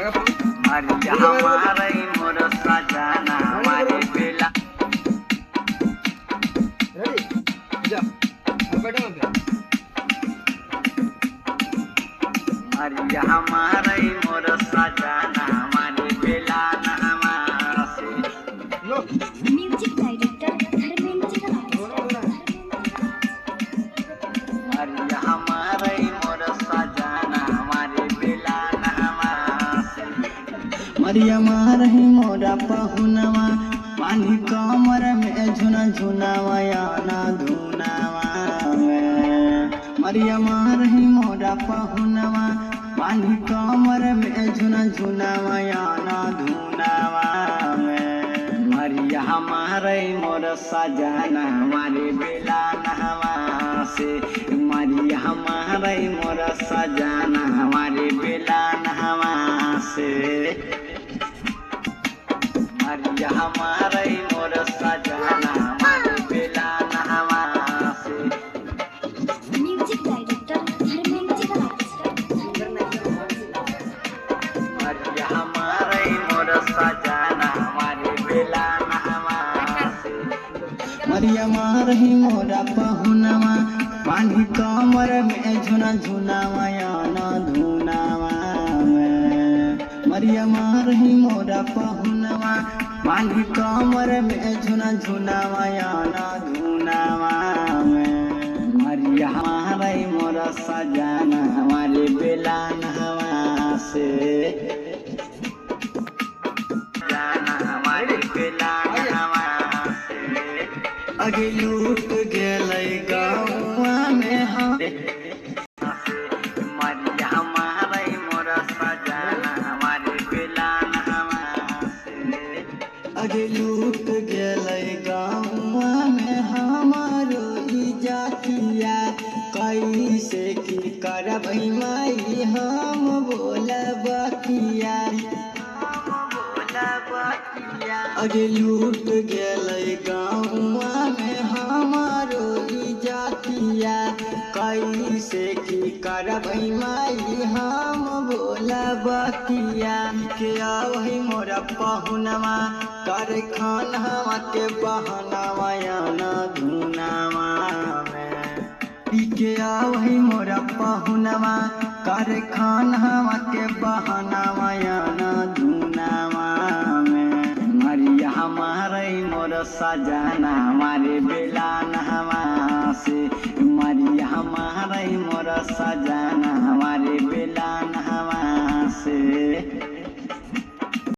अरे हमारा ही मोर सजना हमारे बेला अरे हमारा ही मोर सजना हमारे बेला ना हमारा से म्यूजिक डायरेक्टर धर्मेंद्र अरे हमारा ही मोर सजना हमारे बेला ना हमारा से मरिया मार ही मोरा पहुनवा पानी कमर में झुना झुनावा या ना धुनावा मरिया मार ही मोरा पहुनवा पानी कमर में झुना झुनावा या ना धुनावा मरिया हमारे मोर सजना हमारे बेला नहवा से मरिया हमारे मोर सजना हमारे बेला नहवा से मरिया हमारे मोर सजना हमारे बेला नहवा से म्यूजिक डायरेक्टर धर्मेंद्र मरिया हमारे मोर सजना हमारे बेला नहवा से मरिया मारही मोरा पहुनवा पानी कमर में झुना झुनावा या ना धुनावा मरिया मारही मोरा पहुनवा पानी कमर में झुना झुनावा या ना धुनावा मरिया हमारे मोरा सजना हमारे बेला नहवा से जाना हमारे बेला नहवा से अगे लूट गेलै गाँवा में हम मरिया हमारे मोरा सजना हमारे बेला नहवा से अगे लूट गेलै गाँवा में हमारो इजातिया कैसे की करबै माई हम बोलब किया अगे लूट गेलै गाँवा में हमारो इजातिया कैसे की करबै माई हम बोलब किया के आवही मोरा पहुनवा कर खानवा के बहनावा या ना धुनावा के आवही मोरा पहुनवा कर खानवा के बहनावा या ना धुनावा मरिया हमारे मोर सजना हमारे बेला नहवा से मरिया हमारे मोर सजना हमारे बेला नहवा से